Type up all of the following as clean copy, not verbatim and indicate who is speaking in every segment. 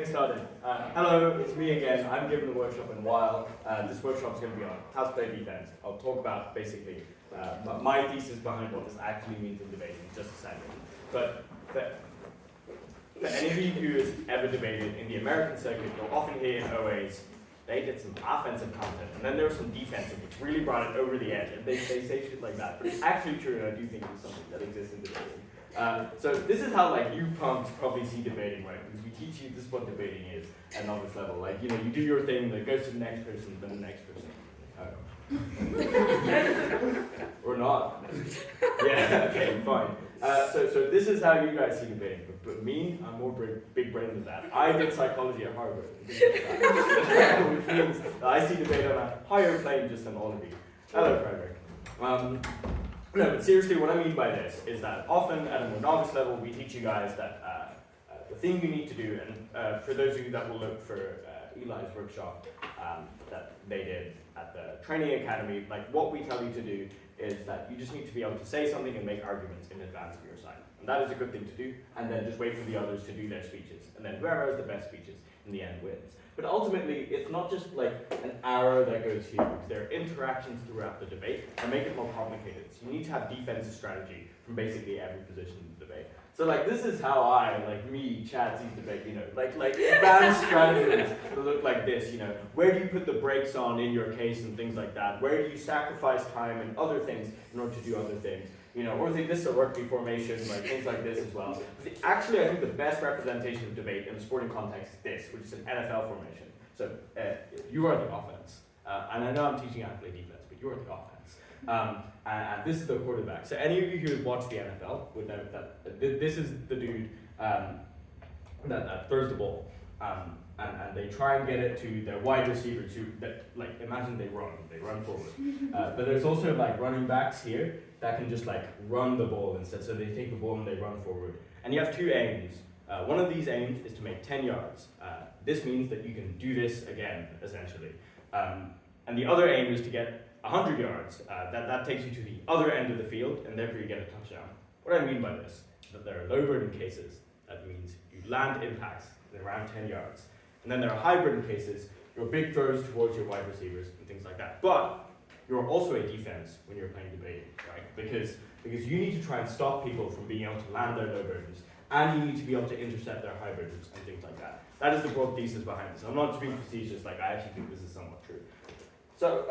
Speaker 1: Started. Hello, it's me again. I'm giving the workshop in a while. This workshop is going to be on how to play defense. I'll talk about basically my thesis behind what this actually means in debating in just a second. But for anybody who has ever debated in the American circuit, you'll often hear in OAs, they did some offensive content, and then there was some defensive, which really brought it over the edge, and they say shit like that. But it's actually true, and I do think it's something that exists in debating. So this is how you punks probably see debating, right? Because we teach you this is what debating is at novice level. Like, you do your thing, then it goes to the next person, then the next person. Or not. Yeah, okay, fine. So this is how you guys see debating. But me, I'm more big brain than that. I did psychology at Harvard. Which means that I see debate on a higher plane just than all of you. Hello, Frederick. No, but seriously, what I mean by this is that often at a more novice level, we teach you guys that the thing you need to do, and for those of you that will look for Eli's workshop that they did at the training academy, what we tell you to do is that you just need to be able to say something and make arguments in advance of your side. And that is a good thing to do, and then just wait for the others to do their speeches. And then whoever has the best speeches in the end wins. But ultimately, it's not just an arrow that goes here, because there are interactions throughout the debate that make it more complicated. So you need to have defensive strategy from basically every position in the debate. So this is how Chad sees debate, advanced strategies that look like this, where do you put the brakes on in your case and things like that? Where do you sacrifice time and other things in order to do other things? Or this is a rugby formation, things like this as well. But actually, I think the best representation of debate in the sporting context is this, which is an NFL formation. So you are the offense. And I know I'm teaching you how to play defense, but you are the offense. And this is the quarterback. So any of you who have watched the NFL would know that this is the dude that throws the ball. And they try and get it to their wide receivers who, imagine they run forward. But there's also running backs here that can just run the ball instead. So they take the ball and they run forward. And you have two aims. One of these aims is to make 10 yards. This means that you can do this again, essentially. And the other aim is to get 100 yards. That takes you to the other end of the field, and therefore you get a touchdown. What I mean by this is that there are low burden cases. That means you land impacts in around 10 yards. And then there are high burden cases, your big throws towards your wide receivers and things like that. But you're also a defense when you're playing debating, right? Because you need to try and stop people from being able to land their low burdens, and you need to be able to intercept their high burdens and things like that. That is the broad thesis behind this. I'm not just being facetious, I actually think this is somewhat true. So,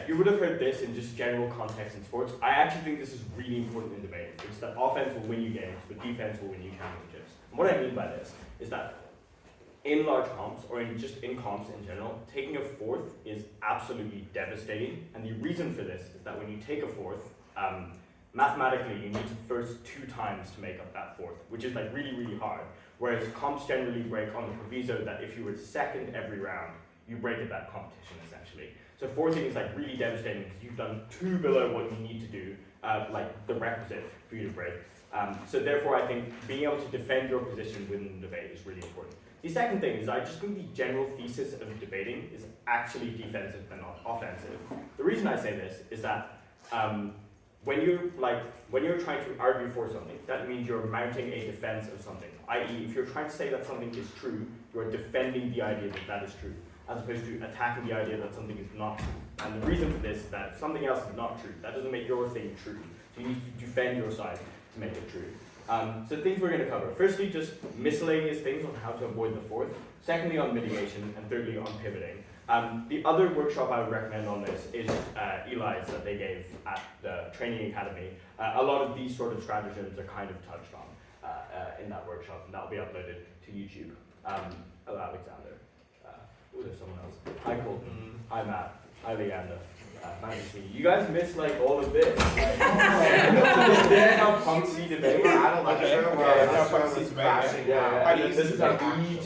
Speaker 1: you would have heard this in just general context in sports. I actually think this is really important in debating. It's that offense will win you games, but defense will win you championships. And what I mean by this is that in large comps, or in comps in general, taking a fourth is absolutely devastating. And the reason for this is that when you take a fourth, mathematically you need to first 2 times to make up that fourth, which is really, really hard. Whereas comps generally break on the proviso that if you were second every round, you break at that competition essentially. So fourthing is really devastating because you've done 2 below what you need to do, the requisite for you to break. So therefore I think being able to defend your position within the debate is really important. The second thing is I just think the general thesis of debating is actually defensive and not offensive. The reason I say this is that when you're trying to argue for something, that means you're mounting a defense of something. I.e., if you're trying to say that something is true, you're defending the idea that that is true, as opposed to attacking the idea that something is not true. And the reason for this is that if something else is not true, that doesn't make your thing true. So you need to defend your side to make it true. So things we're going to cover. Firstly, just miscellaneous things on how to avoid the fourth. Secondly, on mitigation. And thirdly, on pivoting. The other workshop I would recommend on this is Eli's that they gave at the training academy. A lot of these sort of stratagems are kind of touched on in that workshop, and that'll be uploaded to YouTube. Hello, Alexander. There's someone else. Hi, Colton. Hi, Matt. Hi, Leander. Nice to see you. You guys missed all of this. This is how punk see debate. I don't like it. That's how punk see debate. Yeah. This is how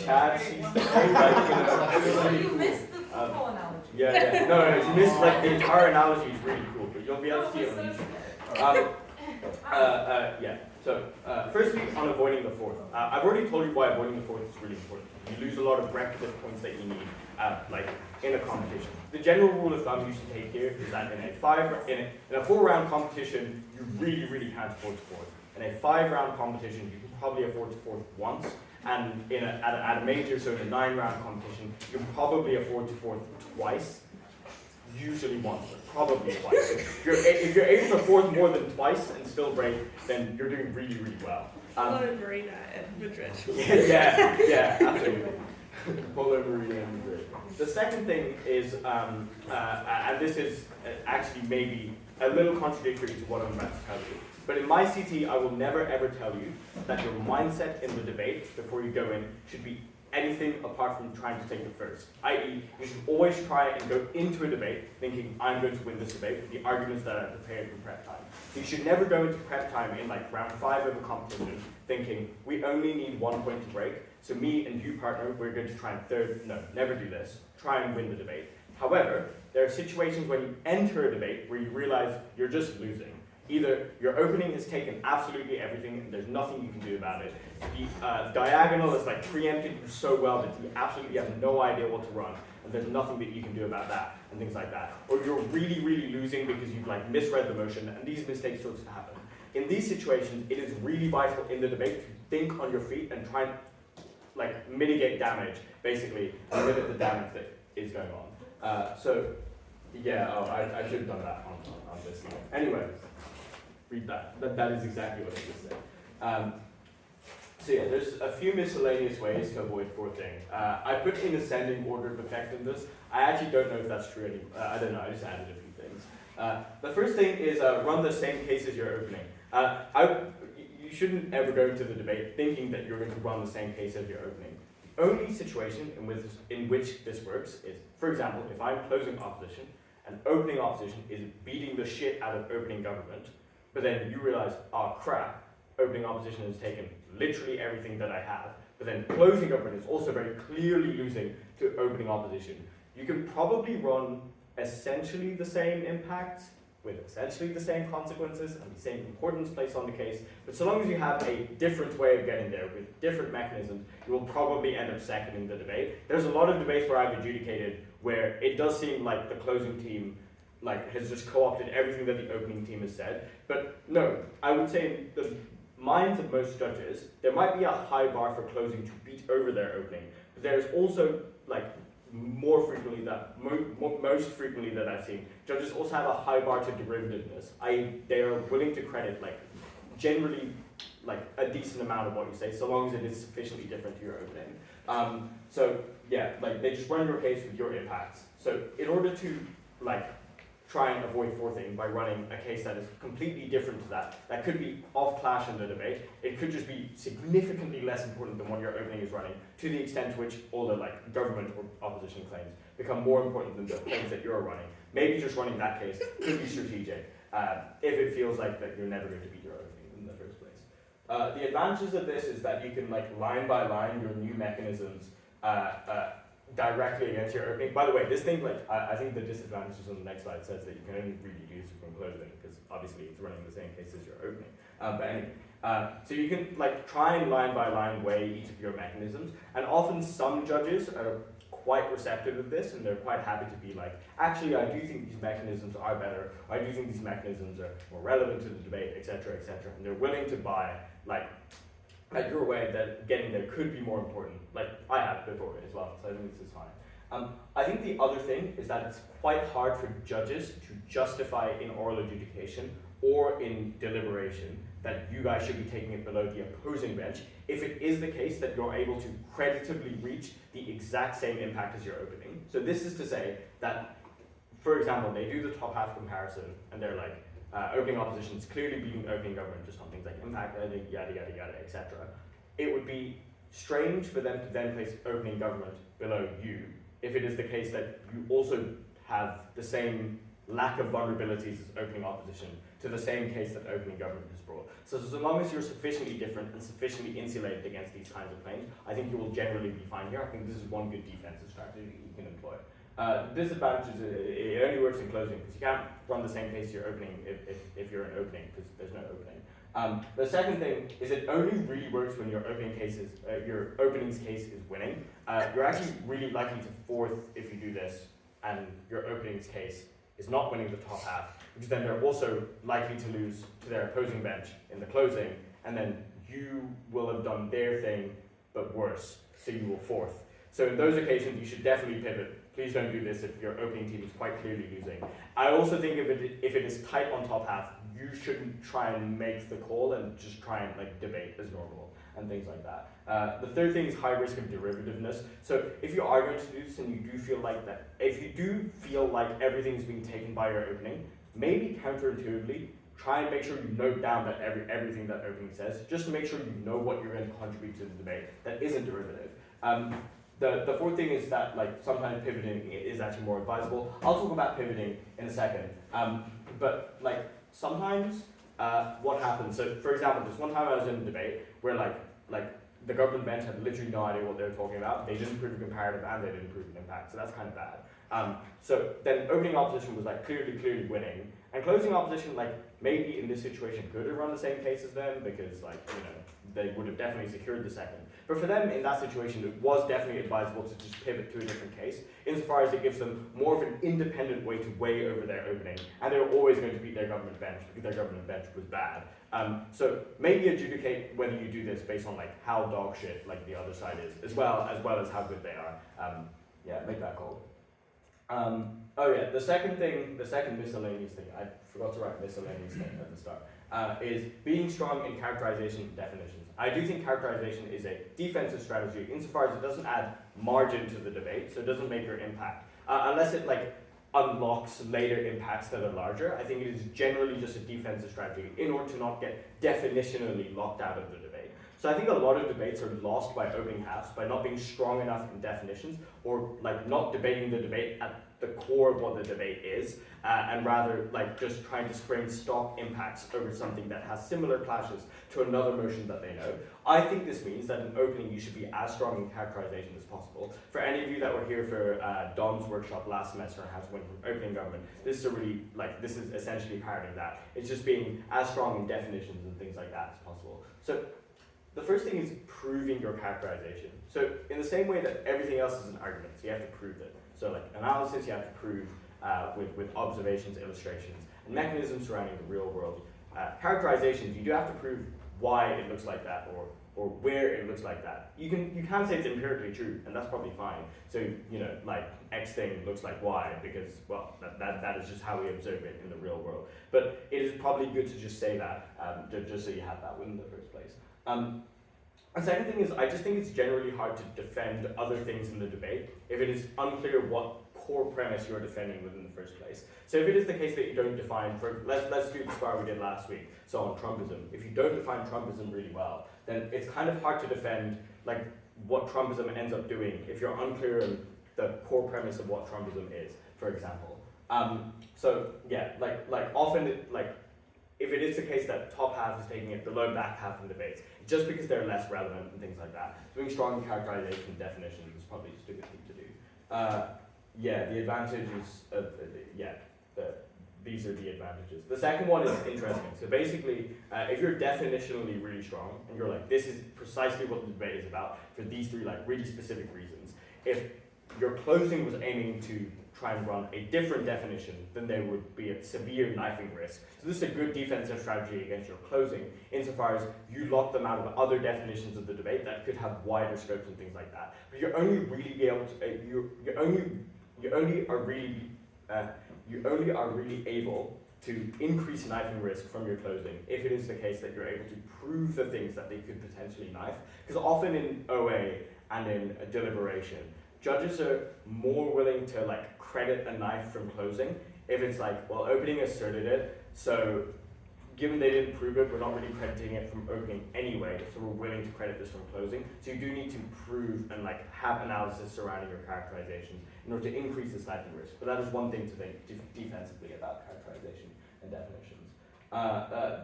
Speaker 1: Chad sees debate.
Speaker 2: You missed the football analogy.
Speaker 1: No, you missed the entire analogy is really cool, but you'll be able to see it on YouTube. So firstly, on avoiding the fourth. I've already told you why avoiding the fourth is really important. You lose a lot of requisite points that you need, in a competition. The general rule of thumb you should take here is that in a 4-round competition, you really, really can't afford to fourth. In a 5-round competition, you can probably afford to fourth once, and at a major, so in a 9-round competition, you're probably a 4-4 twice, usually once, but probably twice. If you're able to fourth more than twice and still break, then you're doing really, really well.
Speaker 3: Polo Marina at Madrid.
Speaker 1: Yeah, absolutely. Polo Marina in Madrid. The second thing is, and this is actually maybe a little contradictory to what I'm about to tell you, but in my CT, I will never ever tell you that your mindset in the debate before you go in should be anything apart from trying to take it first. I.e., you should always try and go into a debate thinking, I'm going to win this debate with the arguments that I prepared for prep time. So you should never go into prep time in like round 5 of a competition thinking, we only need 1 point to break, so me and you partner, we're going to try and never do this. Try and win the debate. However, there are situations when you enter a debate where you realize you're just losing. Either your opening has taken absolutely everything and there's nothing you can do about it. The diagonal is like preempted you so well that you absolutely have no idea what to run and there's nothing that you can do about that and things like that. Or you're really, really losing because you've like misread the motion and these mistakes sorts of happen. In these situations, it is really vital in the debate to think on your feet and try and like mitigate damage, basically, and limit the damage that is going on. I should have done that on this slide. Anyway. Read that. That is exactly what I just said. So yeah, there's a few miscellaneous ways to avoid fourthing. I put in ascending order of effectiveness. I actually don't know if that's true anymore. I don't know, I just added a few things. The first thing is run the same case as your opening. You shouldn't ever go into the debate thinking that you're going to run the same case as your opening. The only situation in which this works is, for example, if I'm closing opposition and opening opposition is beating the shit out of opening government, but then you realize, oh crap, opening opposition has taken literally everything that I have, but then closing government is also very clearly losing to opening opposition. You can probably run essentially the same impacts with essentially the same consequences and the same importance placed on the case, but so long as you have a different way of getting there with different mechanisms, you will probably end up second in the debate. There's a lot of debates where I've adjudicated where it does seem like the closing team has just co-opted everything that the opening team has said. But no, I would say in the minds of most judges, there might be a high bar for closing to beat over their opening. But there's also, most frequently that I've seen, judges also have a high bar to derivativeness. They are willing to credit, generally, a decent amount of what you say, so long as it is sufficiently different to your opening. They just run your case with your impacts. So in order to, try and avoid fourthing by running a case that is completely different to that could be off clash in the debate. It could just be significantly less important than what your opening is running, to the extent to which all the government or opposition claims become more important than the claims that you're running. Maybe just running that case could be strategic if it feels like that you're never going to beat your opening in the first place. The advantages of this is that you can line by line your new mechanisms directly against your opening. By the way, this thing, I think the disadvantages on the next slide says that you can only really use it from closing, because obviously it's running the same case as your opening. But anyway, so you can try and line by line weigh each of your mechanisms, and often some judges are quite receptive of this, and they're quite happy to be actually, I do think these mechanisms are better, I do think these mechanisms are more relevant to the debate, etc., etc., and they're willing to buy, your way that getting there could be more important, I have before as well, so I think this is fine. I think the other thing is that it's quite hard for judges to justify in oral adjudication or in deliberation that you guys should be taking it below the opposing bench if it is the case that you're able to creditably reach the exact same impact as your opening. So this is to say that, for example, they do the top half comparison and they're opening opposition is clearly beating opening government just on things like impact, yada, yada, yada, etc. It would be strange for them to then place opening government below you if it is the case that you also have the same lack of vulnerabilities as opening opposition to the same case that opening government has brought. So long as you're sufficiently different and sufficiently insulated against these kinds of claims, I think you will generally be fine here. I think this is one good defensive strategy you can employ. The disadvantage is it only works in closing, because you can't run the same case you're opening if you're an opening, because there's no opening. The second thing is it only really works when your opening's case is winning. You're actually really likely to fourth if you do this, and your opening's case is not winning the top half, because then they're also likely to lose to their opposing bench in the closing, and then you will have done their thing but worse, so you will fourth. So in those occasions, you should definitely pivot. Please don't do this if your opening team is quite clearly losing. I also think if it is tight on top half, you shouldn't try and make the call and just try and like debate as normal and things like that. The third thing is high risk of derivativeness. So if you are going to do this and you do feel like that, if you do feel like everything's being taken by your opening, maybe counterintuitively, try and make sure you note down that everything that opening says, just to make sure you know what you're going to contribute to the debate that isn't derivative. The fourth thing is that like sometimes pivoting is actually more advisable. I'll talk about pivoting in a second. But like sometimes what happens, so for example, this one time I was in a debate where like the government bench had literally no idea what they were talking about. They didn't prove a comparative and they didn't prove an impact, so that's kind of bad. So then opening opposition was like clearly winning, and closing opposition like maybe in this situation could have run the same case as them because like they would have definitely secured the second. But for them in that situation, it was definitely advisable to just pivot to a different case, insofar as it gives them more of an independent way to weigh over their opening, and they're always going to beat their government bench because their government bench was bad. So maybe adjudicate whether you do this based on like how dog shit like the other side is, as well as how good they are. Yeah, make that call. Oh yeah, the second miscellaneous thing, I forgot to write miscellaneous thing at the start, is being strong in characterization and definitions. I do think characterization is a defensive strategy insofar as it doesn't add margin to the debate, so it doesn't make your impact. Unless it like unlocks later impacts that are larger, I think it is generally just a defensive strategy in order to not get definitionally locked out of the debate. So I think a lot of debates are lost by opening halves, by not being strong enough in definitions, or like not debating the debate at the core of what the debate is, and rather like just trying to spring stock impacts over something that has similar clashes to another motion that they know. I think this means that in opening you should be as strong in characterization as possible. For any of you that were here for Dom's workshop last semester on how to win from opening government, this is essentially parroting that. It's just being as strong in definitions and things like that as possible. So the first thing is proving your characterization. So in the same way that everything else is an argument, so you have to prove it. So like analysis, you have to prove with observations, illustrations, and mechanisms surrounding the real world. Characterizations, you do have to prove why it looks like that or where it looks like that. You can say it's empirically true, and that's probably fine. So like X thing looks like Y because well that is just how we observe it in the real world. But it is probably good to just say that just so you have that in the first place. The second thing is, I just think it's generally hard to defend other things in the debate if it is unclear what core premise you're defending within the first place. So if it is the case that you don't define, let's do the spar we did last week, so on Trumpism. If you don't define Trumpism really well, then it's kind of hard to defend like what Trumpism ends up doing if you're unclear on the core premise of what Trumpism is, for example. So yeah, like often if it is the case that top half is taking it below back half in debates, just because they're less relevant and things like that, doing strong characterization and definitions is probably just a good thing to do. Yeah, the advantages of, these are the advantages. The second one is interesting. So basically, if you're definitionally really strong, and you're like, this is precisely what the debate is about, for these three like really specific reasons, if your closing was aiming to try and run a different definition, then there would be a severe knifing risk. So this is a good defensive strategy against your closing, insofar as you lock them out of other definitions of the debate that could have wider scopes and things like that. But you're only really be able to, you only are really able to increase knifing risk from your closing if it is the case that you're able to prove the things that they could potentially knife. Because often in OA and in a deliberation, judges are more willing to like credit a knife from closing if it's like, well, opening asserted it, so given they didn't prove it, we're not really crediting it from opening anyway, so we're willing to credit this from closing. So you do need to prove and like have analysis surrounding your characterizations in order to increase the sniping risk. But that is one thing to think defensively about characterization and definitions.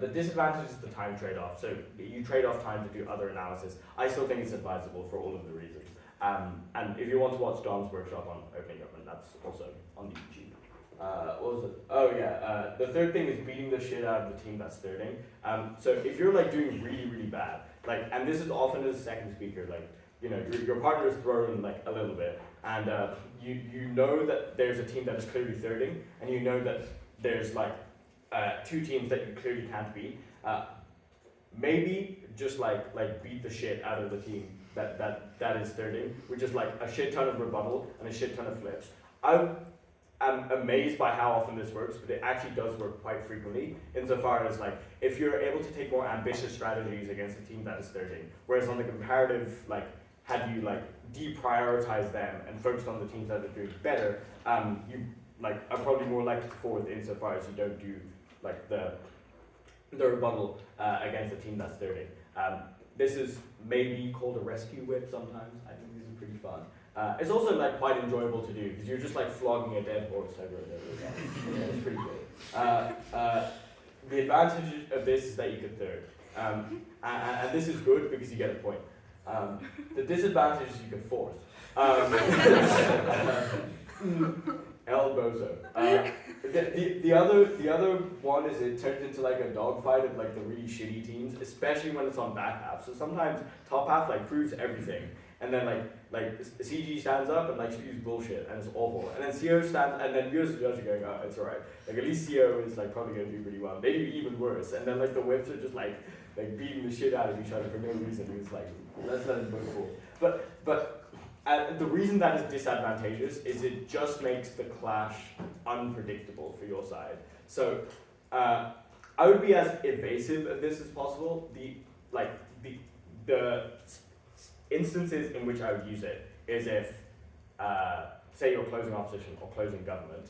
Speaker 1: The disadvantage is the time trade-off. So you trade off time to do other analysis. I still think it's advisable for all of the reasons. And if you want to watch Don's workshop on opening government, that's also on the YouTube. What was it? Oh yeah, the third thing is beating the shit out of the team that's thirding. So if you're like doing really, really bad, like, and this is often as a second speaker, like, your partner is thrown like a little bit, and you know that there's a team that is clearly thirding, and you know that there's like two teams that you clearly can't beat. Maybe just like beat the shit out of the team that is thirding, which is like a shit ton of rebuttal and a shit ton of flips. I'm amazed by how often this works, but it actually does work quite frequently, insofar as like if you're able to take more ambitious strategies against a team that is thirding, whereas on the comparative, like had you like deprioritize them and focused on the teams that are doing better, you like are probably more likely to fourth insofar as you don't do like the rebuttal against a team that's thirding. This is maybe called a rescue whip sometimes. I think these are pretty fun. It's also like quite enjoyable to do because you're just like flogging a dead horse over and over again. Yeah, it's pretty good. The advantage of this is that you can third, and this is good because you get a point. The disadvantage is you can fourth. El Bozo. The other one is it turns into like a dogfight of like the really shitty teams, especially when it's on back half. So sometimes top half like proves everything, and then like CG stands up and like spews bullshit, and it's awful. And then CO stands, and then viewers and judges are going, oh, it's alright. Like at least CO is like probably gonna do really well. They do even worse, and then like the whips are just like beating the shit out of each other for no reason. It's like let's let it go cool. But the reason that is disadvantageous is it just makes the clash unpredictable for your side. So I would be as evasive of this as possible. The instances in which I would use it is if, say you're closing opposition or closing government,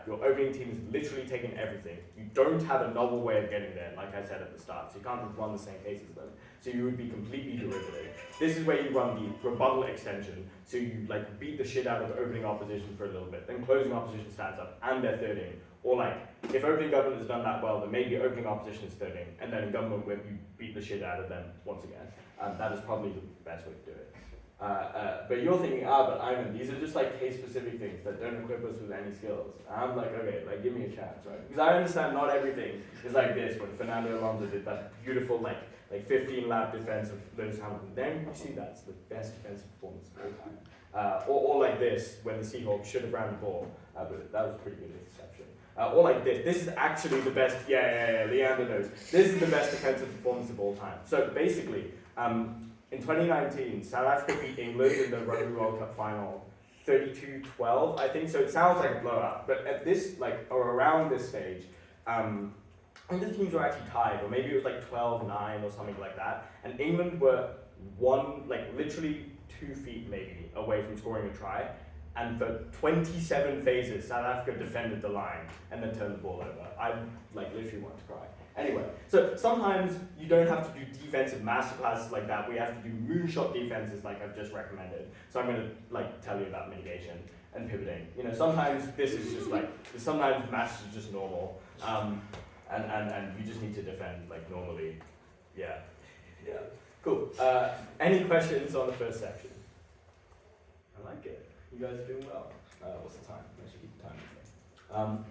Speaker 1: your opening team is literally taking everything. You don't have a novel way of getting there, like I said at the start, so you can't run the same case as them. So you would be completely derivative. This is where you run the rebuttal extension, so you like beat the shit out of opening opposition for a little bit, then closing opposition stands up and they're thirding. Or like, if opening government has done that well, then maybe opening opposition is thirding, and then in government whip you beat the shit out of them once again. That is probably the best way to do it. But you're thinking, but Aymaan, these are just like case-specific things that don't equip us with any skills. And I'm like, okay, like give me a chance, right? Because I understand not everything is like this. When Fernando Alonso did that beautiful like 15-lap defense of Lewis Hamilton, then you see that's the best defensive performance of all time. Or like this, when the Seahawks should have ran the ball, but that was a pretty good interception. Or like this. This is actually the best. Yeah. Leander knows. This is the best defensive performance of all time. So basically. In 2019, South Africa beat England in the Rugby World Cup final 32-12, I think. So it sounds like a blowout, but at this, like, or around this stage, I think the teams were actually tied, or maybe it was like 12-9 or something like that. And England were literally 2 feet maybe away from scoring a try. And for 27 phases, South Africa defended the line and then turned the ball over. I literally wanted to cry. Anyway, so sometimes you don't have to do defensive masterclasses like that. We have to do moonshot defenses like I've just recommended. So I'm going to tell you about mitigation and pivoting. Sometimes this is just sometimes match is just normal, and you just need to defend normally. Yeah. Cool. Any questions on the first section? I like it. You guys are doing well. What's the time? I should keep the time.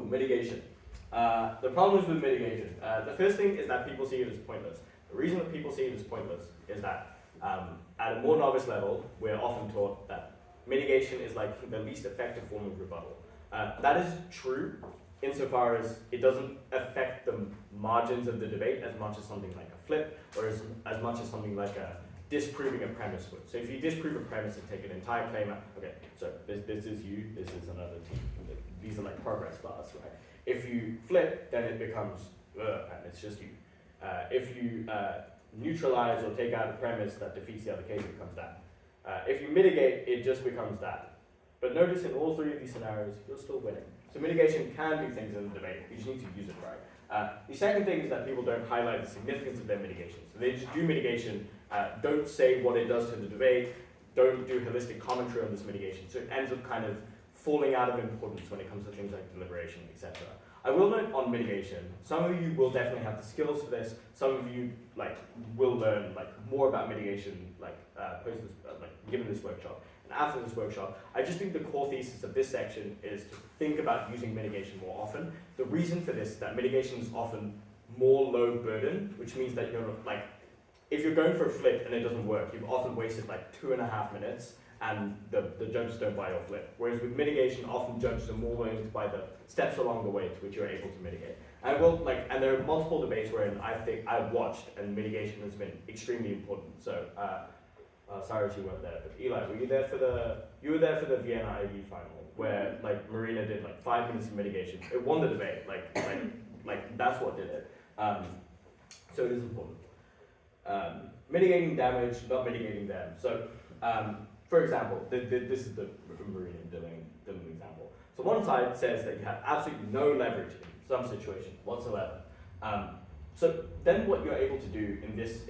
Speaker 1: Mitigation. The problems with mitigation. The first thing is that people see it as pointless. The reason that people see it as pointless is that at a more novice level, we're often taught that mitigation is like the least effective form of rebuttal. That is true insofar as it doesn't affect the margins of the debate as much as something like a flip, or as much as something like a disproving a premise would. So if you disprove a premise and take an entire claim out, okay, so this is you, this is another team. These are like progress bars, right? If you flip, then it becomes, and it's just you. If you neutralize or take out a premise that defeats the other case, it becomes that. If you mitigate, it just becomes that. But notice in all three of these scenarios, you're still winning. So mitigation can do things in the debate, you just need to use it right. The second thing is that people don't highlight the significance of their mitigation. So they just do mitigation, don't say what it does to the debate, don't do holistic commentary on this mitigation. So it ends up kind of falling out of importance when it comes to things like deliberation, etc. I will note on mitigation, some of you will definitely have the skills for this, some of you will learn more about mitigation given this workshop. And after this workshop, I just think the core thesis of this section is to think about using mitigation more often. The reason for this is that mitigation is often more low burden, which means that you're if you're going for a flip and it doesn't work, you've often wasted 2.5 minutes, and the judges don't buy or flip. Whereas with mitigation, often judges are more willing to buy the steps along the way to which you're able to mitigate. And and there are multiple debates wherein I think I've watched and mitigation has been extremely important. So Cyrus, you weren't there, but Eli, were you there for the Vienna IB final where like Marina did like 5 minutes of mitigation? It won the debate. Like that's what did it. So it is important. Mitigating damage, not mitigating them. So for example, this is the Marina Dylan example. So one side says that you have absolutely no leverage in some situation whatsoever. So then what you're able to do in this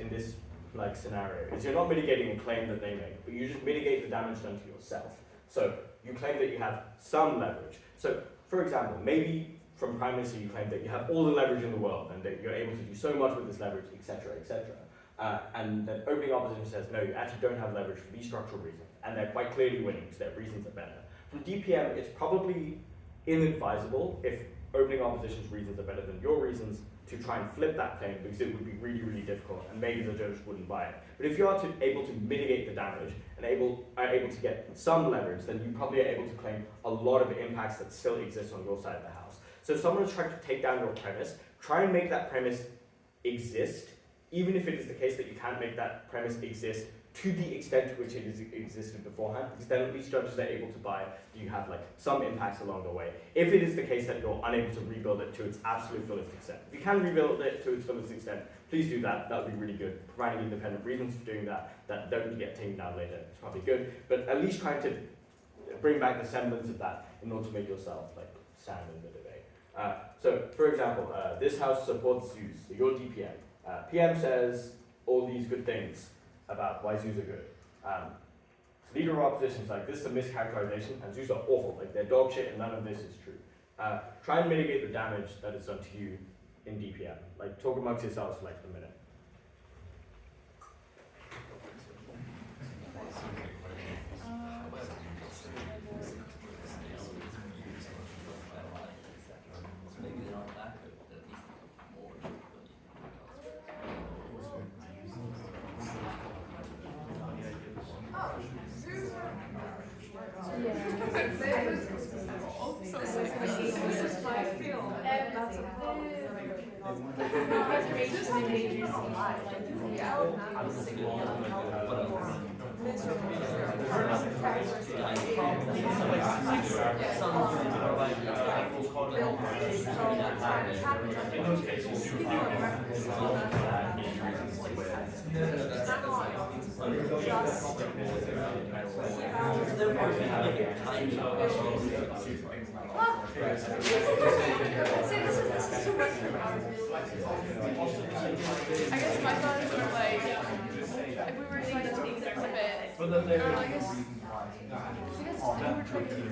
Speaker 1: like scenario is you're not mitigating a claim that they make, but you just mitigate the damage done to yourself. So you claim that you have some leverage. So for example, maybe from primacy you claim that you have all the leverage in the world and that you're able to do so much with this leverage, etc., etc. And then opening opposition says, no, you actually don't have leverage for these structural reasons, and they're quite clearly winning because their reasons are better. From DPM, it's probably inadvisable if opening opposition's reasons are better than your reasons to try and flip that claim because it would be really, really difficult and maybe the judge wouldn't buy it. But if you are able to mitigate the damage and are able to get some leverage, then you probably are able to claim a lot of the impacts that still exist on your side of the house. So if someone is trying to take down your premise, try and make that premise exist, even if it is the case that you can't make that premise exist to the extent to which it has existed beforehand, because then at least judges are able to buy that you have like some impacts along the way. If it is the case that you're unable to rebuild it to its absolute fullest extent. If you can rebuild it to its fullest extent, please do that. That would be really good. Providing independent reasons for doing that don't get taken down later, it's probably good. But at least trying to bring back the semblance of that in order to make yourself like stand in the debate. So for example, this house supports zoos, so your DPM. PM says all these good things about why zoos are good. Leader of opposition is like, this is a mischaracterization, and zoos are awful, like they're dog shit, and none of this is true. Try and mitigate the damage that is done to you in DPM. Like, talk amongst yourselves for like a minute.
Speaker 3: I guess my thoughts were like, if we were trying to take this a bit, I guess if we were trying to take this a bit, then you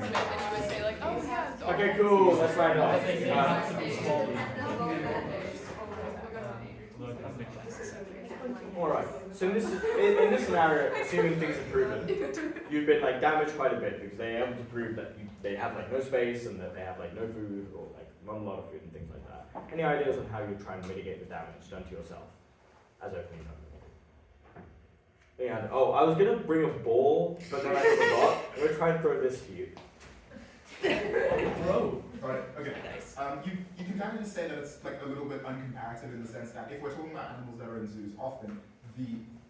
Speaker 3: would say like, oh yeah.
Speaker 1: Okay, cool, let's write off. Alright, so in this scenario, assuming things are proven, you've been like damaged quite a bit because they're able to prove that they have like no space and that they have like no food or like not a lot of food and things like that. Any ideas on how you try and mitigate the damage done to yourself as opening company? Yeah. Oh, I was gonna bring a ball, but then I forgot. I'm gonna try and throw this to you.
Speaker 4: Throw. Alright, okay. Nice. You can kind of just say that it's like a little bit uncomparative in the sense that if we're talking about animals that are in zoos, often the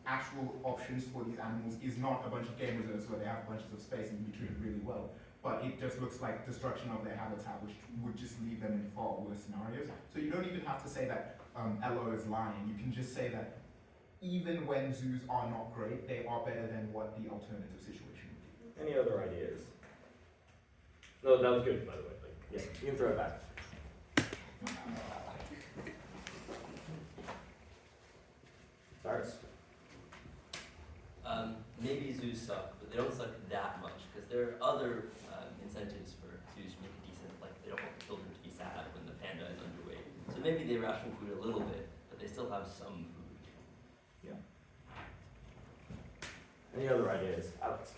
Speaker 4: actual options for these animals is not a bunch of game reserves where they have bunches of space and be treated really well, but it just looks like destruction of their habitat, which would just leave them in far worse scenarios. So you don't even have to say that LO is lying. You can just say that even when zoos are not great, they are better than what the alternative situation would be.
Speaker 1: Any other ideas? No, that was good, by the way. Like, yeah, you can throw it back. Cyrus?
Speaker 5: Maybe zoos suck, but they don't suck that much because there are other incentives for zoos to make it decent. Like they don't want the children to be sad when the panda is underweight. So maybe they ration food a little bit, but they still have some food.
Speaker 1: Yeah. Any other ideas? Alex?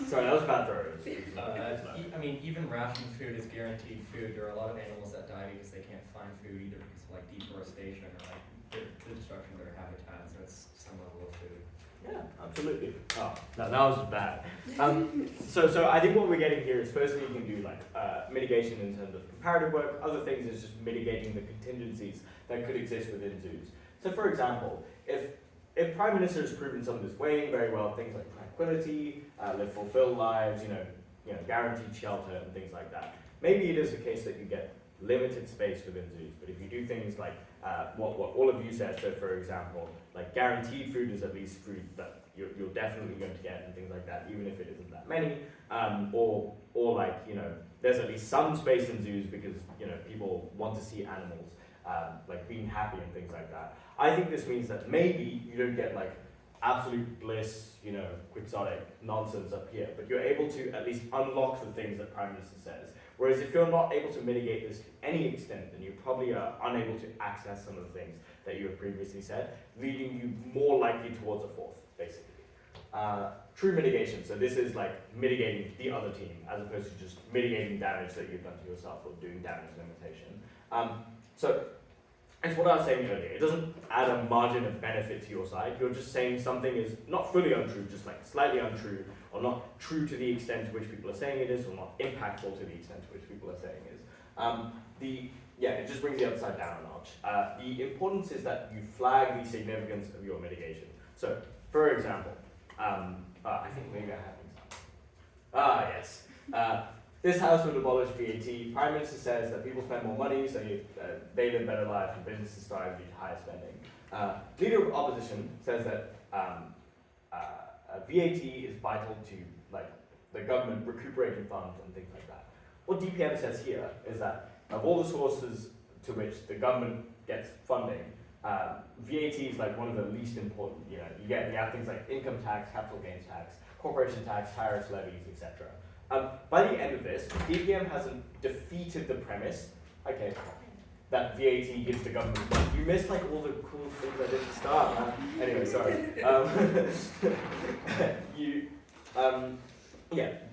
Speaker 1: Sorry, that was bad throws.
Speaker 6: I mean, even rationed food is guaranteed food. There are a lot of animals that die because they can't find food either because of like deforestation or like the destruction of their habitat. So it's some level of food.
Speaker 1: Yeah, absolutely. Oh, no, that was bad. So I think what we're getting here is firstly you can do like mitigation in terms of comparative work. Other things is just mitigating the contingencies that could exist within zoos. So for example, if Prime Minister has proven some of this weighing very well, things like tranquility, live fulfilled lives, guaranteed shelter and things like that, maybe it is the case that you get limited space within zoos. But if you do things like what all of you said, so for example, like guaranteed food is at least food that you're definitely going to get and things like that, even if it isn't that many, or like, there's at least some space in zoos because, people want to see animals like being happy and things like that. I think this means that maybe you don't get like absolute bliss, quixotic nonsense up here, but you're able to at least unlock the things that Prime Minister says. Whereas if you're not able to mitigate this to any extent, then you probably are unable to access some of the things that you have previously said, leading you more likely towards a fourth, basically. True mitigation, so this is like mitigating the other team, as opposed to just mitigating damage that you've done to yourself or doing damage limitation. So it's what I was saying earlier, it doesn't add a margin of benefit to your side, you're just saying something is not fully untrue, just like slightly untrue, or not true to the extent to which people are saying it is, or not impactful to the extent to which people are saying it is. It just brings the other side down a notch. The importance is that you flag the significance of your mitigation. So, for example, I think maybe I have an example. Yes. This House would abolish VAT. Prime Minister says that people spend more money, so they live better lives and businesses thrive due to higher spending. Leader of opposition says that VAT is vital to the government recuperating funds and things like that. What DPM says here is that of all the sources to which the government gets funding, VAT is one of the least important. You have things like income tax, capital gains tax, corporation tax, tariffs, levies, etc. By the end of this, DPM hasn't defeated the premise, that VAT gives the government money. You missed all the cool things I did at the start, man. Anyway, sorry.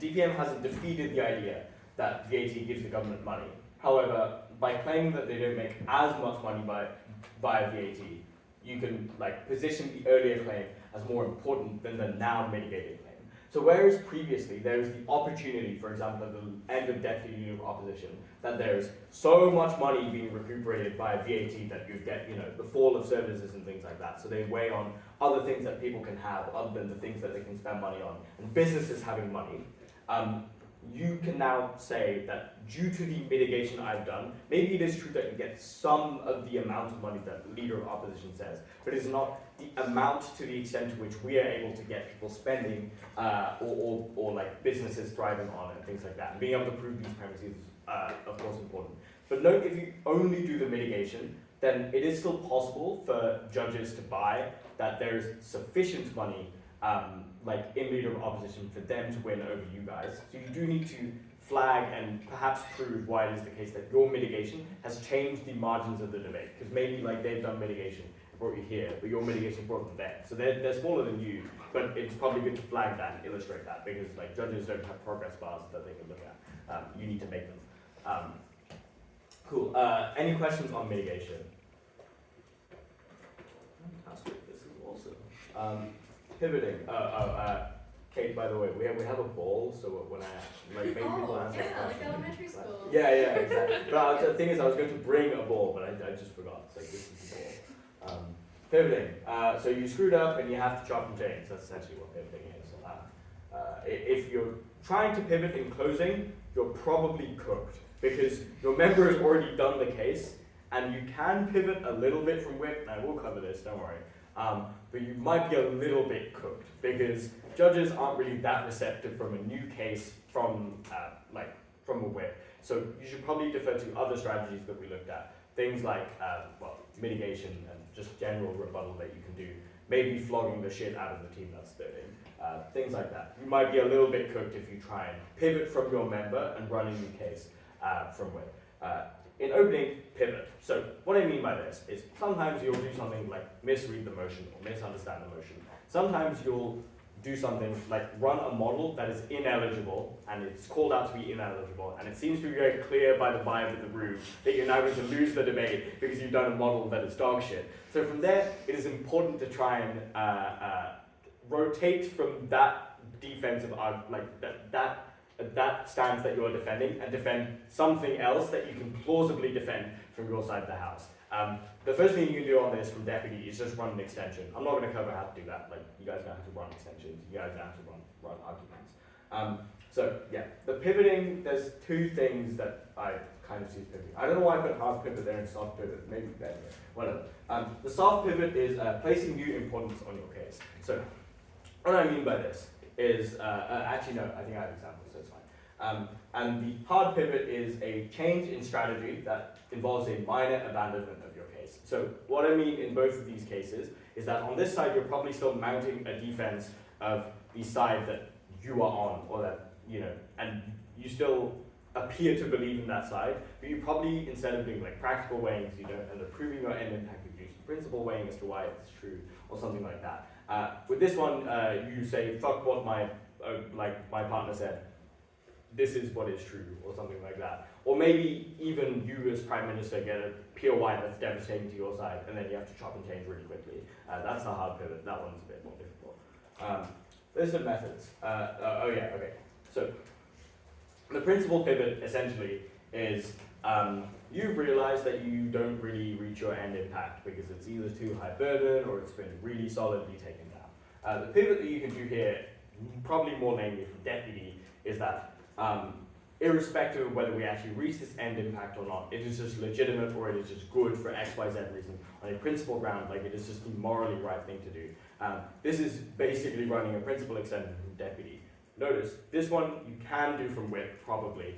Speaker 1: DPM hasn't defeated the idea that VAT gives the government money. However, by claiming that they don't make as much money via VAT, you can position the earlier claim as more important than the now mitigated claim. So whereas previously there was the opportunity, for example, at the end of Deputy Leader of Opposition, that there's so much money being recuperated by VAT that you get, the fall of services and things like that. So they weigh on other things that people can have other than the things that they can spend money on, and businesses having money. You can now say that due to the mitigation I've done, maybe it is true that you get some of the amount of money that the Leader of Opposition says, but it's not the amount to the extent to which we are able to get people spending or businesses thriving on and things like that. And being able to prove these premises is, of course, important. But note, if you only do the mitigation, then it is still possible for judges to buy that there is sufficient money in Leader of Opposition for them to win over you guys. So you do need to flag and perhaps prove why it is the case that your mitigation has changed the margins of the debate. Because maybe they've done mitigation, brought you here, but your mitigation brought them there. So they're smaller than you, but it's probably good to flag that and illustrate that, because judges don't have progress bars that they can look at. You need to make them. Cool. Any questions on mitigation? Fantastic. This is awesome. Pivoting. Kate, by the way, we have a ball, so when I make people answer questions.
Speaker 3: Elementary school.
Speaker 1: Yeah, exactly. But the thing is, I was going to bring a ball, but I just forgot. So this is the ball. Pivoting. So you screwed up and you have to chop and change. That's essentially what pivoting is. If you're trying to pivot in closing, you're probably cooked, because your member has already done the case, and you can pivot a little bit from whip. And I will cover this, don't worry. But you might be a little bit cooked, because judges aren't really that receptive from a new case from a whip. So you should probably defer to other strategies that we looked at. Things like mitigation and just general rebuttal that you can do. Maybe flogging the shit out of the team that's thirding. Things like that. You might be a little bit cooked if you try and pivot from your member and run a new case from whip. In opening, pivot. So what I mean by this is sometimes you'll do something like misread the motion or misunderstand the motion. Sometimes you'll do something like run a model that is ineligible, and it's called out to be ineligible, and it seems to be very clear by the vibe of the room that you're now going to lose the debate because you've done a model that is dog shit. So from there, it is important to try and rotate from that defensive that stance that you're defending and defend something else that you can plausibly defend from your side of the house. The first thing you can do on this from deputy is just run an extension. I'm not going to cover how to do that. Like, you guys know how to run extensions. You guys know how to run arguments. So yeah, the pivoting. There's two things that I kind of see as pivoting. I don't know why I put hard pivot there and soft pivot. Maybe better. Whatever. The soft pivot is placing new importance on your case. So what I mean by this is actually no. I think I have examples, so it's fine. And the hard pivot is a change in strategy that involves a minor abandonment of your case. So what I mean in both of these cases is that on this side you're probably still mounting a defense of the side that you are on, or that, you know, and you still appear to believe in that side, but you probably, instead of doing like practical weighing, you don't end up proving your end impact, you do principle weighing as to why it's true, or something like that. With this one, you say, fuck what my partner said. This is what is true, or something like that. Or maybe even you as Prime Minister get a POI that's devastating to your side, and then you have to chop and change really quickly. That's the hard pivot. That one's a bit more difficult. There's some methods. So the principal pivot essentially is you've realized that you don't really reach your end impact because it's either too high burden or it's been really solidly taken down. The pivot that you can do here, probably more namely from deputy, is that irrespective of whether we actually reach this end impact or not, it is just legitimate or it is just good for X, Y, Z reason on a principle ground, like it is just the morally right thing to do. This is basically running a principle extension from deputy. Notice, this one you can do from whip, probably,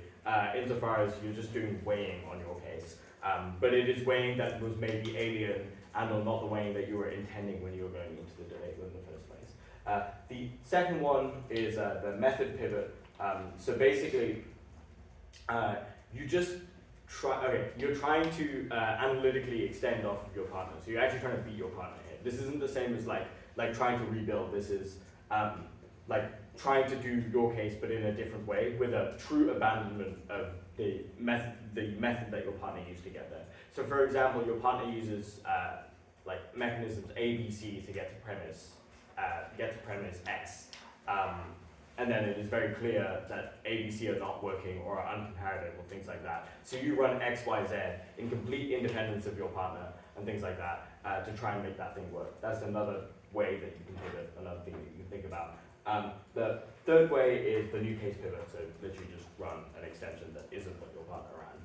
Speaker 1: insofar as you're just doing weighing on your case. But it is weighing that was maybe alien and or not the weighing that you were intending when you were going into the debate in the first place. The second one is the method pivot. So basically, you just you're trying to analytically extend off of your partner. So you're actually trying to beat your partner here. This isn't the same as like trying to rebuild. This is like trying to do your case, but in a different way, with a true abandonment of the method that your partner used to get there. So for example, your partner uses like mechanisms A, B, C to get to premise X. And then it is very clear that A, B, C are not working or are uncomparative or things like that. So you run X, Y, Z in complete independence of your partner and things like that to try and make that thing work. That's another way that you can pivot, another thing that you can think about. The third way is the new case pivot, so literally just run an extension that isn't what your partner ran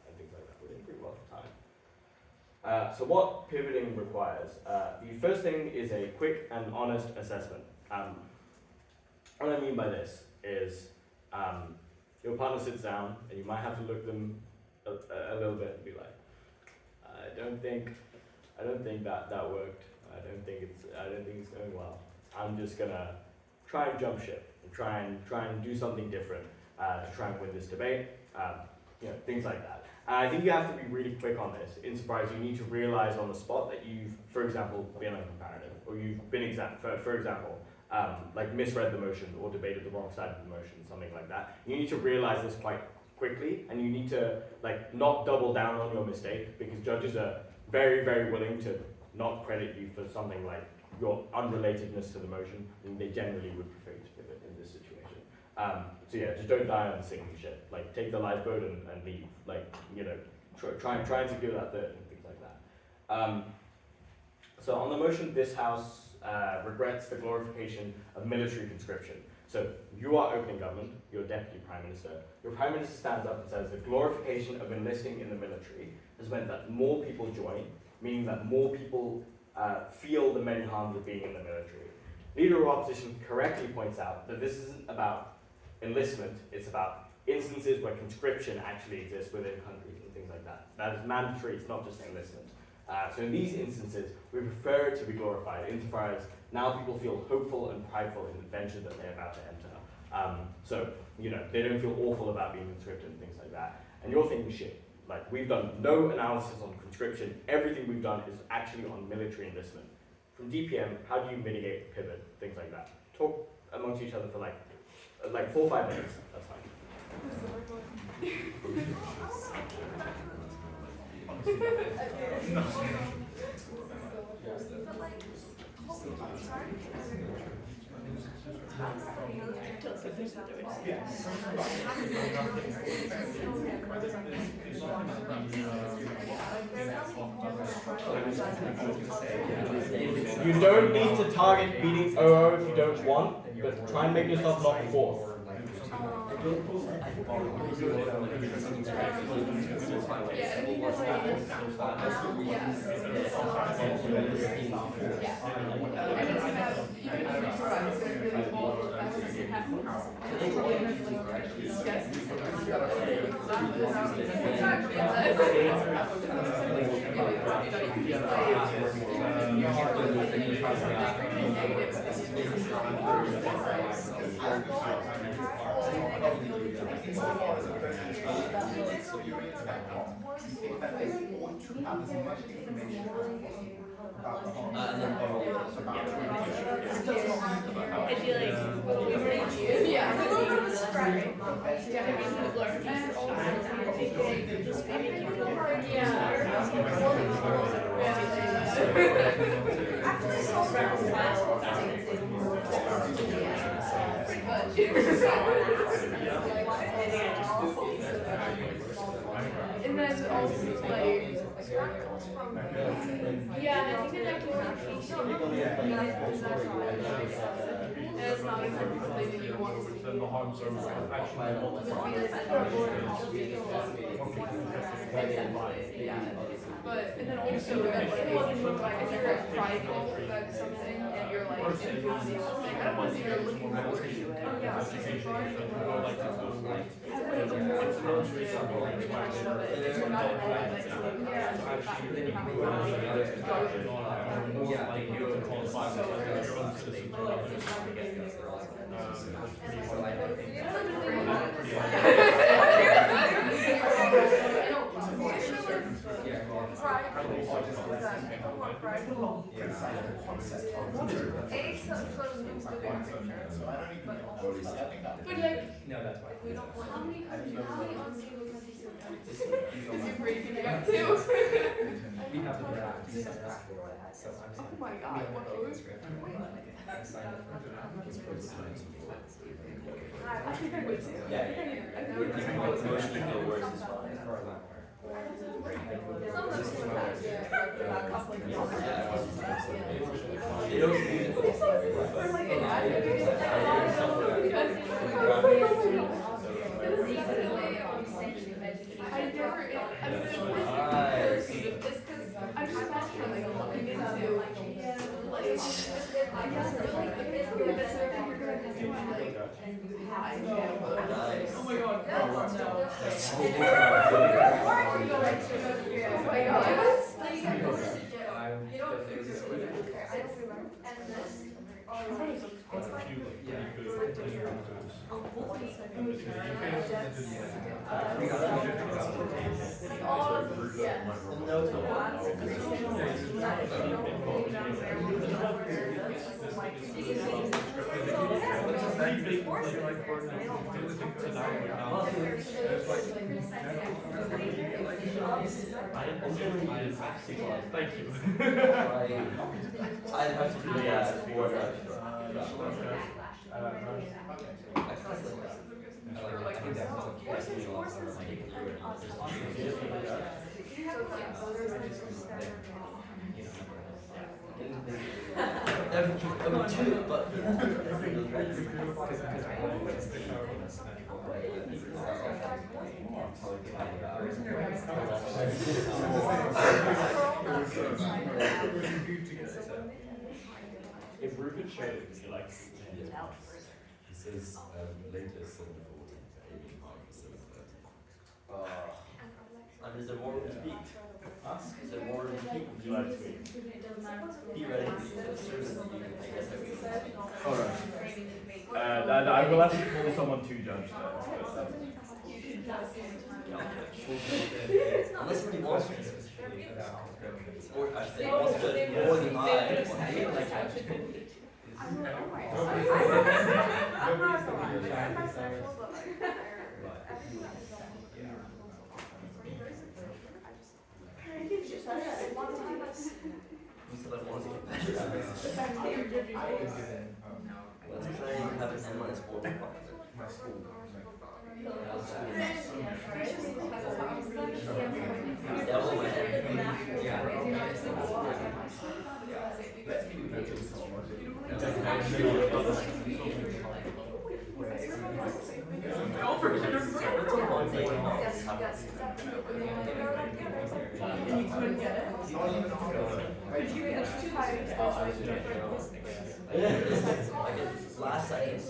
Speaker 1: and things like that. We're doing pretty well for time. So what pivoting requires? The first thing is a quick and honest assessment. What I mean by this is your partner sits down and you might have to look them a little bit and be like, I don't think that worked. I don't think it's going well. I'm just gonna try and jump ship and try and do something different to try and win this debate. Things like that. And I think you have to be really quick on this, insofar as you need to realize on the spot that you've, for example, been uncomparative, or you've been for example, like misread the motion or debated the wrong side of the motion, something like that. You need to realize this quite quickly, and you need to like not double down on your mistake, because judges are very, very willing to not credit you for something like your unrelatedness to the motion, and they generally would prefer you to pivot in this situation. So yeah, just don't die on the sinking ship. Like take the lifeboat and leave. Like, try and secure that third and things like that. So on the motion, this House regrets the glorification of military conscription. So you are opening government, you're Deputy Prime Minister. Your Prime Minister stands up and says the glorification of enlisting in the military has meant that more people join, meaning that more people feel the many harms of being in the military. Leader of Opposition correctly points out that this isn't about enlistment, it's about instances where conscription actually exists within countries and things like that. That is mandatory, it's not just enlistment. So in these instances, we prefer it to be glorified, insofar as now people feel hopeful and prideful in the venture that they're about to enter. So, they don't feel awful about being conscripted and things like that. And you're thinking, shit, like we've done no analysis on conscription, everything we've done is actually on military enlistment. From DPM, how do you mitigate the pivot, things like that? Talk amongst each other for like 4 or 5 minutes, that's fine.
Speaker 2: But like,
Speaker 1: You don't need to target beating OO if you don't want, but try and make yourself not fourth.
Speaker 3: And then also like yeah, and I think that communication and it's not exactly something that you want to see. Yeah. But and then also like if you're prideful about something and you're like enthusiastic, I don't want to see you're looking forward to it. Yeah. But like,
Speaker 6: no, that's why.
Speaker 3: how many unstable countries are there? Because you're breaking it up too.
Speaker 6: We have the draft. So I'm
Speaker 3: Oh my god, what those?
Speaker 6: I'm signed up for this program.
Speaker 3: I think I would too.
Speaker 5: Yeah.
Speaker 3: I would
Speaker 5: Emotionally feel worse is fine.
Speaker 6: For a lot more.
Speaker 3: Some of them say that, yeah, like about coupling.
Speaker 5: They don't use it.
Speaker 3: Or like an I never, I just naturally looking into, like, I guess really, the best thing you're going to do is like, high.
Speaker 5: Nice.
Speaker 3: Oh my god. Oh my god.
Speaker 7: Thank you.
Speaker 5: I'd have to do that for
Speaker 1: If Rupert showed it, would you like to?
Speaker 8: He says latest 740, aiming high for 730.
Speaker 5: And is there more room to speak?
Speaker 1: Huh?
Speaker 5: Is there more room to speak?
Speaker 1: Would you like to speak?
Speaker 5: Be ready to be the service that you can take us
Speaker 1: Alright. I will have to call someone to judge that.
Speaker 5: Unless somebody wants to. Or I should say, wants to more than I. Who said I wanted to get better at this?
Speaker 4: I was given
Speaker 5: Let's say you have an N minus 4 requirement.
Speaker 4: my school.
Speaker 5: Yeah, well, last second.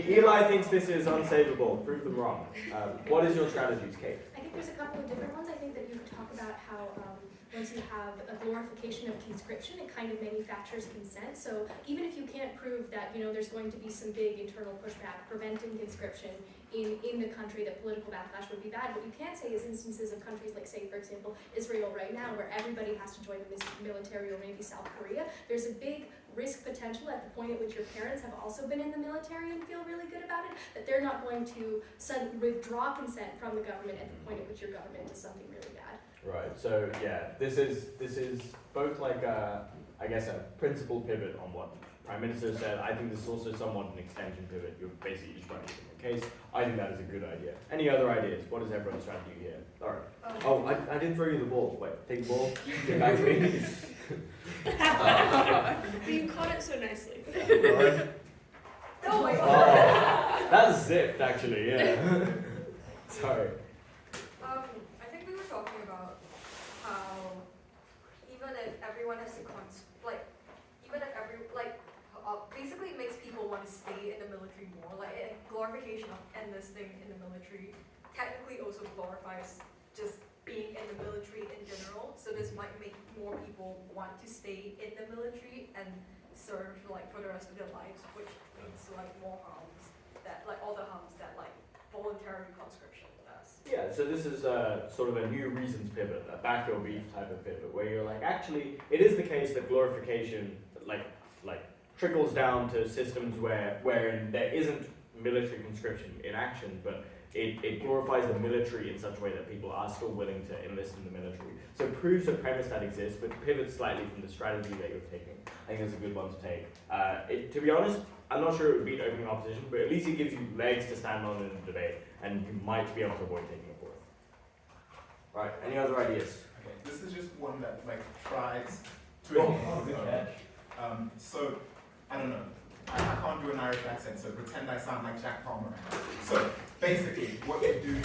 Speaker 1: Eli thinks this is unsavable. Prove them wrong. What is your strategies, Kate?
Speaker 7: I think there's a couple of different ones. I think that you could talk about how once you have a glorification of conscription, it kind of manufactures consent. So even if you can't prove that, there's going to be some big internal pushback preventing conscription in the country, that political backlash would be bad, what you can say is instances of countries like, say, for example, Israel right now, where everybody has to join the military, or maybe South Korea, there's a big risk potential at the point at which your parents have also been in the military and feel really good about it, that they're not going to withdraw consent from the government at the point at which your government does something really bad.
Speaker 1: Right. So yeah, this is both like I guess a principal pivot on what Prime Minister said. I think this is also somewhat an extension pivot. You're basically just running a case. I think that is a good idea. Any other ideas? What is everyone's strategy here? All right. Oh, I didn't throw you the ball. Wait, take the ball. Get back to me.
Speaker 3: You caught it so nicely.
Speaker 7: Oh my
Speaker 1: Oh, that's zipped actually. Yeah. Sorry.
Speaker 2: I think we were talking about how even if everyone has to basically it makes people want to stay in the military more. Like a glorification of enlisting in the military technically also glorifies just being in the military in general. So this might make more people want to stay in the military and serve for the rest of their lives, which leads to more harms all the harms that voluntary conscription does.
Speaker 1: Yeah, so this is sort of a new reasons pivot, a back your beef type of pivot, where you're like, actually, it is the case that glorification, like trickles down to systems wherein there isn't military conscription in action, but it glorifies the military in such a way that people are still willing to enlist in the military. So it proves a premise that exists, but pivots slightly from the strategy that you're taking. I think it's a good one to take. To be honest, I'm not sure it would beat opening opposition, but at least it gives you legs to stand on in the debate, and you might be able to avoid taking a fourth. Right, any other ideas?
Speaker 4: Okay, this is just one that tries to so I don't know. I can't do an Irish accent, so pretend I sound like Jack Palmer. So basically, what you do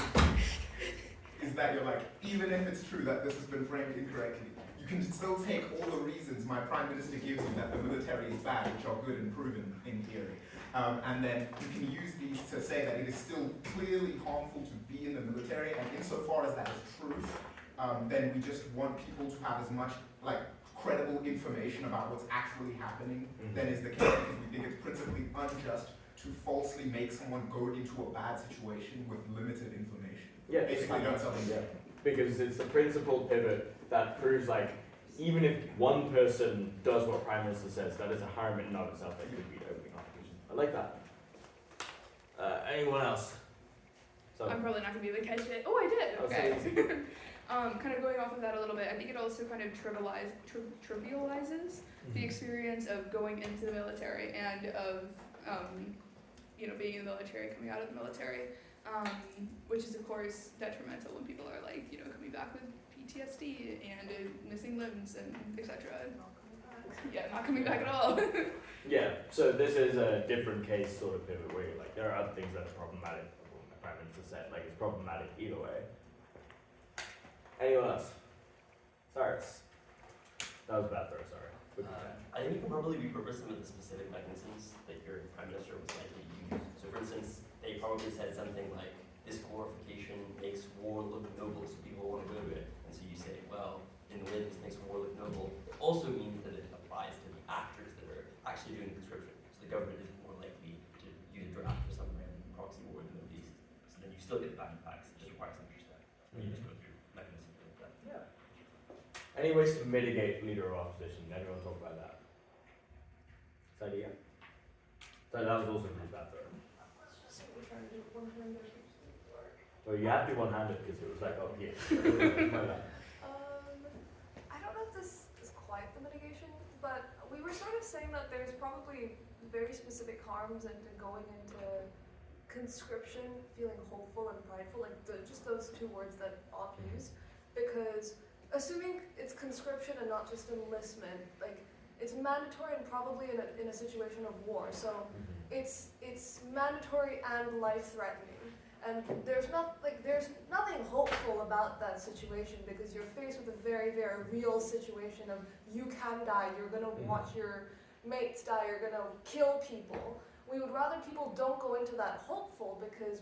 Speaker 4: is that you're even if it's true that this has been framed incorrectly, you can still take all the reasons my Prime Minister gives you that the military is bad, which are good and proven in theory. And then you can use these to say that it is still clearly harmful to be in the military, and insofar as that is true, then we just want people to have as much credible information about what's actually happening than is the case, because we think it's principally unjust to falsely make someone go into a bad situation with limited information.
Speaker 1: Yeah,
Speaker 4: basically don't tell them.
Speaker 1: Yeah, because it's the principal pivot that proves even if one person does what Prime Minister says, that is a harm in and of itself that could beat opening opposition. I like that. Anyone else? So,
Speaker 3: I'm probably not going to be able to catch it. Oh, I did.
Speaker 1: Oh,
Speaker 3: Okay.
Speaker 1: so
Speaker 3: Kind of going off of that a little bit, I think it also kind of trivializes the experience of going into the military and of, being in the military, coming out of the military, which is of course detrimental when people are coming back with PTSD and missing limbs and etc. Yeah, not coming back at all.
Speaker 1: yeah, so this is a different case sort of pivot where you're there are other things that are problematic. What the Prime Minister said, it's problematic either way. Anyone else? Cyrus. That was bad throw, sorry.
Speaker 5: I think you can probably repurpose some of the specific mechanisms that your prime minister was likely to use. So for instance, they probably said something like, this glorification makes war look noble, so people want to go to it. And so you say, well, in the way this makes war look noble, it also means that it applies to the actors that are actually doing the conscription. So the government is more likely to use a draft for some random proxy war in the Middle East. So then you still get value packs, it just requires some extra step. You just go through mechanisms like that.
Speaker 1: Yeah. Any ways to mitigate leader of opposition? Anyone talk about that? Idea. So that was also a pretty bad throw. So you had to be one-handed because it was like up here. My bad.
Speaker 2: I don't know if this is quite the mitigation, but we were sort of saying that there's probably very specific harms into going into conscription, feeling hopeful and prideful, like just those two words that Ock used, because assuming it's conscription and not just enlistment, like it's mandatory and probably in a situation of war, so it's mandatory and life-threatening. And there's nothing hopeful about that situation because you're faced with a very, very real situation of you can die, you're gonna watch your mates die, you're gonna kill people. We would rather people don't go into that hopeful because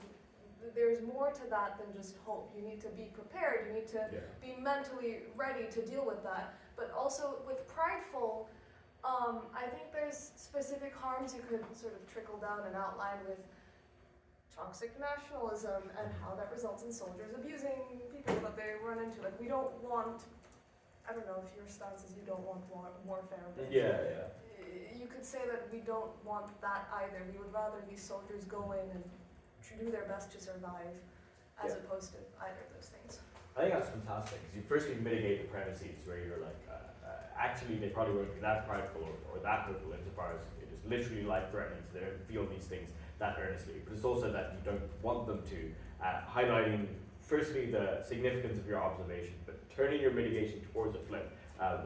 Speaker 2: there's more to that than just hope. You need to be prepared, you need to be mentally ready to deal with that. But also with prideful, I think there's specific harms you could sort of trickle down and outline with toxic nationalism and how that results in soldiers abusing people that they run into. Like we don't want, I don't know if your stance is you don't want warfare, but you could say that we don't want that either. We would rather these soldiers go in and do their best to survive as opposed to either of those things.
Speaker 1: I think that's fantastic because you firstly mitigate the premises where you're like, actually they probably won't be that prideful or that hopeful insofar as it is literally life-threatening, so they don't feel these things that earnestly. But it's also that you don't want them to, highlighting firstly the significance of your observation, but turning your mitigation towards a flip,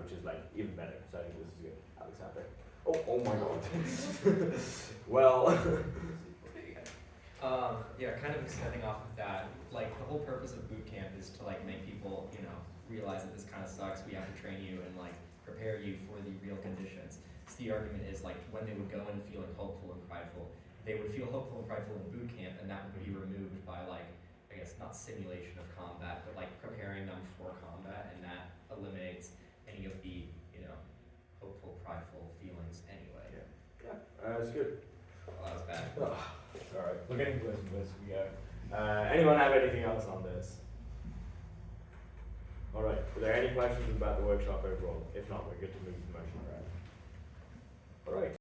Speaker 1: which is like even better. So I think this is good. Alexander. Oh my god. Well.
Speaker 6: Yeah, kind of extending off of that, like the whole purpose of boot camp is to like make people, you know, realize that this kind of sucks, we have to train you and like prepare you for the real conditions. So the argument is like when they would go in feeling hopeful and prideful, they would feel hopeful and prideful in boot camp and that would be removed by like, I guess not simulation of combat, but like preparing them for combat, and that eliminates any of the, you know, hopeful, prideful feelings anyway.
Speaker 1: Yeah, that's good.
Speaker 6: Well, that was bad.
Speaker 1: Alright, we're getting close to this, we go. Anyone have anything else on this? Alright, were there any questions about the workshop overall? If not, we're good to move to the motion. Alright.